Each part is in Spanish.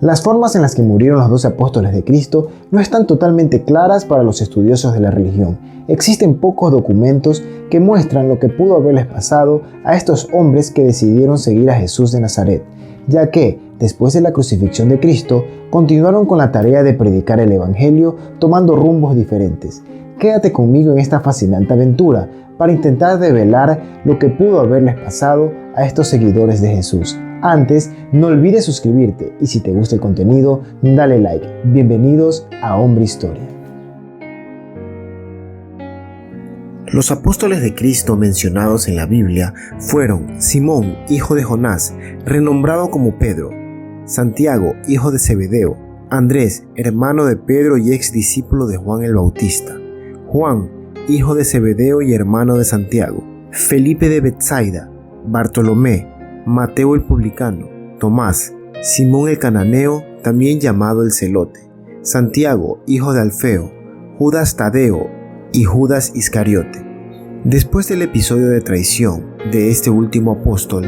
Las formas en las que murieron los 12 apóstoles de Cristo no están totalmente claras para los estudiosos de la religión. Existen pocos documentos que muestran lo que pudo haberles pasado a estos hombres que decidieron seguir a Jesús de Nazaret, ya que, después de la crucifixión de Cristo, continuaron con la tarea de predicar el Evangelio tomando rumbos diferentes. Quédate conmigo en esta fascinante aventura para intentar develar lo que pudo haberles pasado a estos seguidores de Jesús. Antes, no olvides suscribirte y si te gusta el contenido, dale like. Bienvenidos a Hombre Historia. Los apóstoles de Cristo mencionados en la Biblia fueron Simón, hijo de Jonás, renombrado como Pedro; Santiago, hijo de Zebedeo; Andrés, hermano de Pedro y ex discípulo de Juan el Bautista; Juan, hijo de Zebedeo y hermano de Santiago; Felipe de Betsaida; Bartolomé; Mateo el publicano; Tomás; Simón el cananeo, también llamado el Celote; Santiago, hijo de Alfeo; Judas Tadeo y Judas Iscariote. Después del episodio de traición de este último apóstol,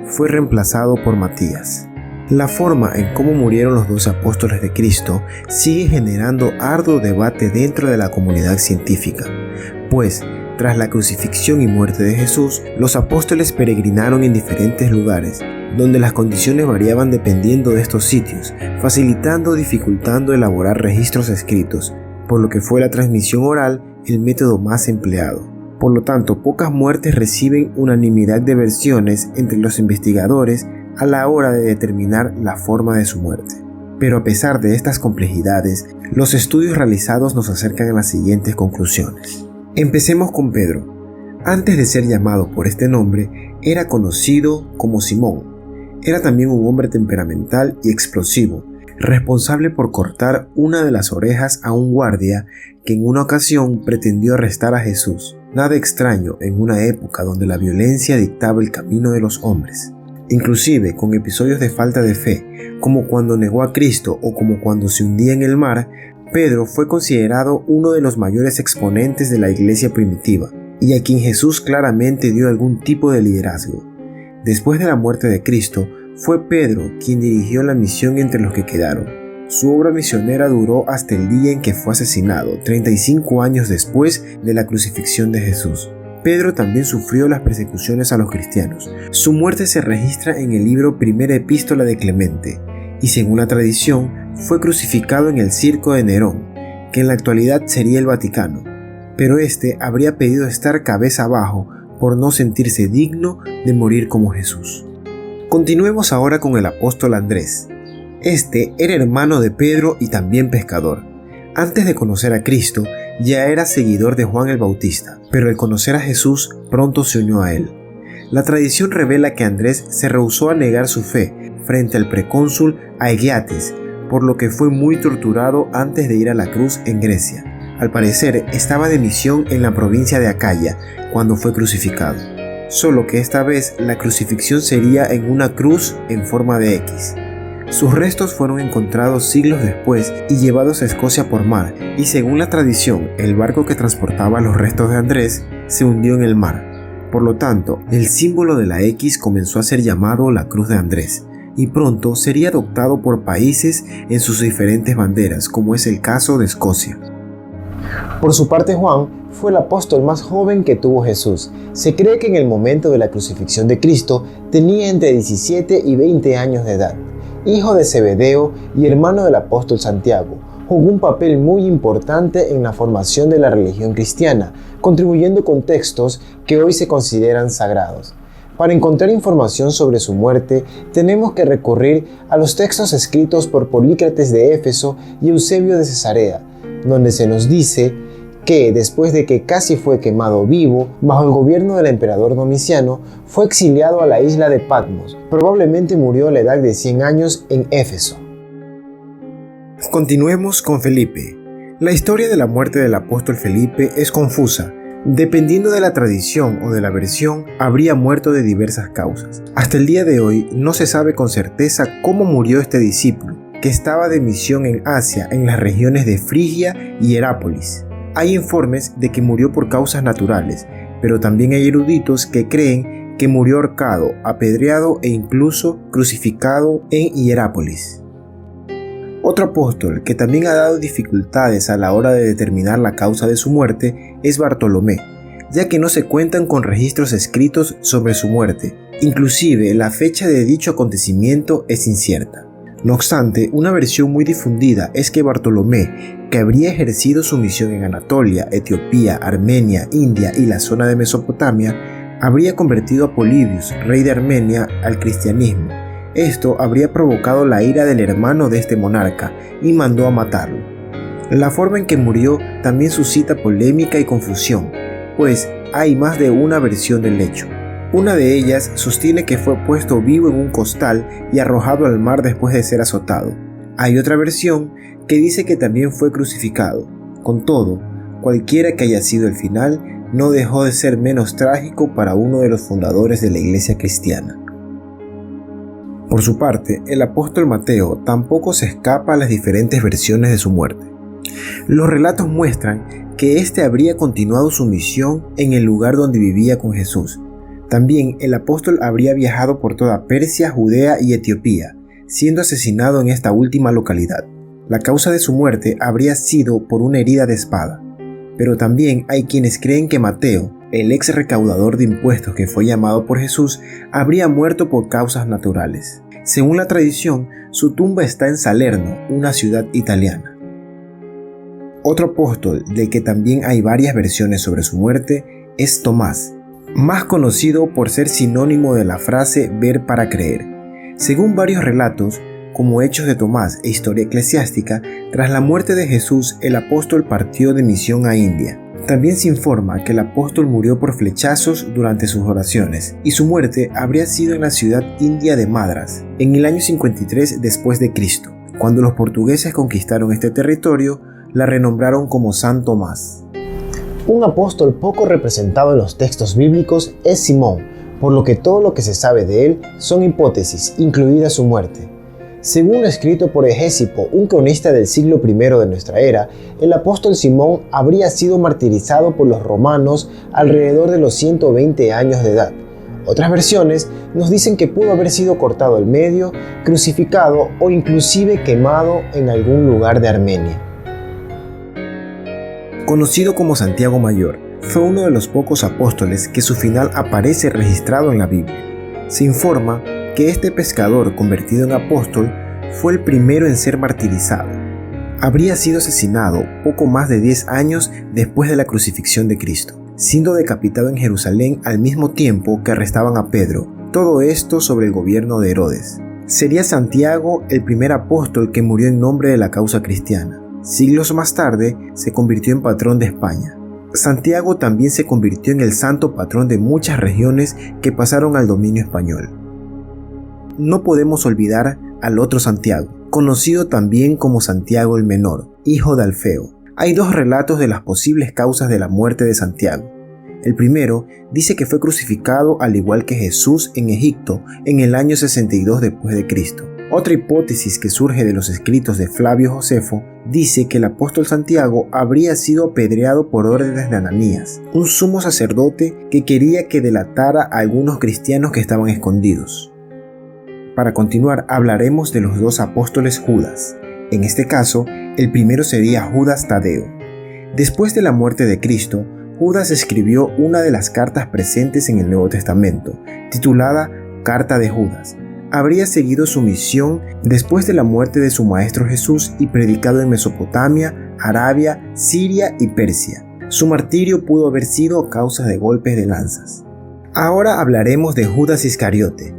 fue reemplazado por Matías. La forma en cómo murieron los 12 apóstoles de Cristo sigue generando arduo debate dentro de la comunidad científica, pues tras la crucifixión y muerte de Jesús, los apóstoles peregrinaron en diferentes lugares, donde las condiciones variaban dependiendo de estos sitios, facilitando o dificultando elaborar registros escritos, por lo que fue la transmisión oral el método más empleado. Por lo tanto, pocas muertes reciben unanimidad de versiones entre los investigadores a la hora de determinar la forma de su muerte. Pero a pesar de estas complejidades, los estudios realizados nos acercan a las siguientes conclusiones. Empecemos con Pedro. Antes de ser llamado por este nombre, era conocido como Simón. Era también un hombre temperamental y explosivo, responsable por cortar una de las orejas a un guardia que en una ocasión pretendió arrestar a Jesús. Nada extraño en una época donde la violencia dictaba el camino de los hombres. Inclusive con episodios de falta de fe, como cuando negó a Cristo o como cuando se hundía en el mar, Pedro fue considerado uno de los mayores exponentes de la iglesia primitiva, y a quien Jesús claramente dio algún tipo de liderazgo. Después de la muerte de Cristo, fue Pedro quien dirigió la misión entre los que quedaron. Su obra misionera duró hasta el día en que fue asesinado, 35 años después de la crucifixión de Jesús. Pedro también sufrió las persecuciones a los cristianos. Su muerte se registra en el libro Primera Epístola de Clemente, y según la tradición, fue crucificado en el circo de Nerón, que en la actualidad sería el Vaticano, pero este habría pedido estar cabeza abajo por no sentirse digno de morir como Jesús. Continuemos ahora con el apóstol Andrés. Este era hermano de Pedro y también pescador. Antes de conocer a Cristo, ya era seguidor de Juan el Bautista, pero al conocer a Jesús, pronto se unió a él. La tradición revela que Andrés se rehusó a negar su fe frente al precónsul Aegiates, por lo que fue muy torturado antes de ir a la cruz en Grecia. Al parecer, estaba de misión en la provincia de Acaya cuando fue crucificado, solo que esta vez la crucifixión sería en una cruz en forma de X. Sus restos fueron encontrados siglos después y llevados a Escocia por mar, y según la tradición, el barco que transportaba los restos de Andrés se hundió en el mar. Por lo tanto, el símbolo de la X comenzó a ser llamado la Cruz de Andrés, y pronto sería adoptado por países en sus diferentes banderas, como es el caso de Escocia. Por su parte, Juan fue el apóstol más joven que tuvo Jesús. Se cree que en el momento de la crucifixión de Cristo tenía entre 17 y 20 años de edad. Hijo de Zebedeo y hermano del apóstol Santiago, jugó un papel muy importante en la formación de la religión cristiana, contribuyendo con textos que hoy se consideran sagrados. Para encontrar información sobre su muerte, tenemos que recurrir a los textos escritos por Polícrates de Éfeso y Eusebio de Cesarea, donde se nos dice que después de que casi fue quemado vivo bajo el gobierno del emperador Domiciano, fue exiliado a la isla de Patmos. Probablemente murió a la edad de 100 años en Éfeso. Continuemos con Felipe. La historia de la muerte del apóstol Felipe es confusa. Dependiendo de la tradición o de la versión, habría muerto de diversas causas. Hasta el día de hoy no se sabe con certeza cómo murió este discípulo, que estaba de misión en Asia, en las regiones de Frigia y Hierápolis. Hay informes de que murió por causas naturales, pero también hay eruditos que creen que murió ahorcado, apedreado e incluso crucificado en Hierápolis. Otro apóstol que también ha dado dificultades a la hora de determinar la causa de su muerte es Bartolomé, ya que no se cuentan con registros escritos sobre su muerte. Inclusive la fecha de dicho acontecimiento es incierta. No obstante, una versión muy difundida es que Bartolomé, que habría ejercido su misión en Anatolia, Etiopía, Armenia, India y la zona de Mesopotamia, habría convertido a Polibius, rey de Armenia, al cristianismo. Esto habría provocado la ira del hermano de este monarca y mandó a matarlo. La forma en que murió también suscita polémica y confusión, pues hay más de una versión del hecho. Una de ellas sostiene que fue puesto vivo en un costal y arrojado al mar después de ser azotado. Hay otra versión que dice que también fue crucificado. Con todo, cualquiera que haya sido el final, no dejó de ser menos trágico para uno de los fundadores de la iglesia cristiana. Por su parte, el apóstol Mateo tampoco se escapa a las diferentes versiones de su muerte. Los relatos muestran que éste habría continuado su misión en el lugar donde vivía con Jesús. También el apóstol habría viajado por toda Persia, Judea y Etiopía, siendo asesinado en esta última localidad. La causa de su muerte habría sido por una herida de espada. Pero también hay quienes creen que Mateo, el ex recaudador de impuestos que fue llamado por Jesús, habría muerto por causas naturales. Según la tradición, su tumba está en Salerno, una ciudad italiana. Otro apóstol del que también hay varias versiones sobre su muerte es Tomás, más conocido por ser sinónimo de la frase ver para creer. Según varios relatos, como Hechos de Tomás e Historia Eclesiástica, tras la muerte de Jesús, el apóstol partió de misión a India. También se informa que el apóstol murió por flechazos durante sus oraciones, y su muerte habría sido en la ciudad india de Madras, en el año 53 después de Cristo. Cuando los portugueses conquistaron este territorio, la renombraron como San Tomás. Un apóstol poco representado en los textos bíblicos es Simón, por lo que todo lo que se sabe de él son hipótesis, incluida su muerte. Según lo escrito por Egésipo, un cronista del siglo I de nuestra era, el apóstol Simón habría sido martirizado por los romanos alrededor de los 120 años de edad. Otras versiones nos dicen que pudo haber sido cortado al medio, crucificado o inclusive quemado en algún lugar de Armenia. Conocido como Santiago Mayor, fue uno de los pocos apóstoles que su final aparece registrado en la Biblia. Se informa que este pescador convertido en apóstol fue el primero en ser martirizado. Habría sido asesinado poco más de 10 años después de la crucifixión de Cristo, siendo decapitado en Jerusalén al mismo tiempo que arrestaban a Pedro, todo esto sobre el gobierno de Herodes. Sería Santiago el primer apóstol que murió en nombre de la causa cristiana. Siglos más tarde se convirtió en patrón de España. Santiago también se convirtió en el santo patrón de muchas regiones que pasaron al dominio español. No podemos olvidar al otro Santiago, conocido también como Santiago el Menor, hijo de Alfeo. Hay dos relatos de las posibles causas de la muerte de Santiago. El primero dice que fue crucificado al igual que Jesús en Egipto en el año 62 después de Cristo. Otra hipótesis que surge de los escritos de Flavio Josefo dice que el apóstol Santiago habría sido apedreado por órdenes de Ananías, un sumo sacerdote que quería que delatara a algunos cristianos que estaban escondidos. Para continuar, hablaremos de los dos apóstoles Judas. En este caso, el primero sería Judas Tadeo. Después de la muerte de Cristo, Judas escribió una de las cartas presentes en el Nuevo Testamento, titulada Carta de Judas. Habría seguido su misión después de la muerte de su maestro Jesús y predicado en Mesopotamia, Arabia, Siria y Persia. Su martirio pudo haber sido a causa de golpes de lanzas. Ahora hablaremos de Judas Iscariote,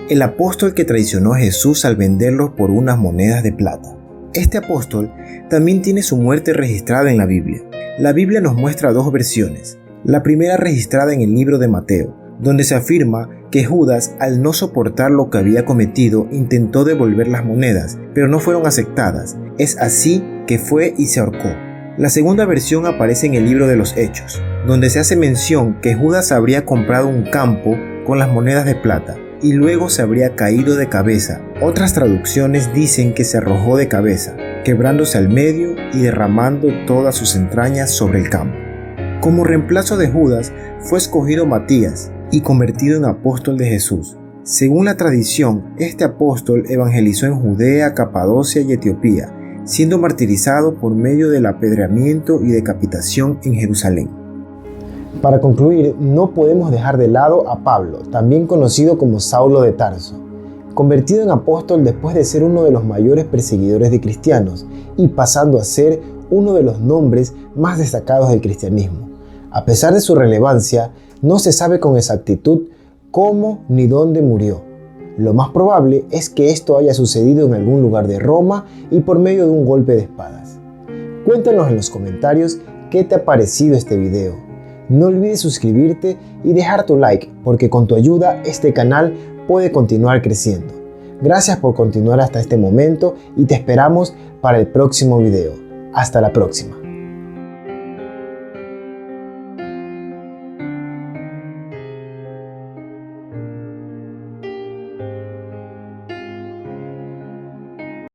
el apóstol que traicionó a Jesús al venderlo por unas monedas de plata. Este apóstol también tiene su muerte registrada en la Biblia. La Biblia nos muestra dos versiones. La primera registrada en el libro de Mateo, donde se afirma que Judas, al no soportar lo que había cometido, intentó devolver las monedas, pero no fueron aceptadas. Es así que fue y se ahorcó. La segunda versión aparece en el libro de los Hechos, donde se hace mención que Judas habría comprado un campo con las monedas de plata y luego se habría caído de cabeza. Otras traducciones dicen que se arrojó de cabeza, quebrándose al medio y derramando todas sus entrañas sobre el campo. Como reemplazo de Judas fue escogido Matías y convertido en apóstol de Jesús. Según la tradición, este apóstol evangelizó en Judea, Capadocia y Etiopía, siendo martirizado por medio del apedreamiento y decapitación en Jerusalén. Para concluir, no podemos dejar de lado a Pablo, también conocido como Saulo de Tarso, convertido en apóstol después de ser uno de los mayores perseguidores de cristianos y pasando a ser uno de los nombres más destacados del cristianismo. A pesar de su relevancia, no se sabe con exactitud cómo ni dónde murió. Lo más probable es que esto haya sucedido en algún lugar de Roma y por medio de un golpe de espadas. Cuéntanos en los comentarios qué te ha parecido este video. No olvides suscribirte y dejar tu like, porque con tu ayuda este canal puede continuar creciendo. Gracias por continuar hasta este momento y te esperamos para el próximo video. Hasta la próxima.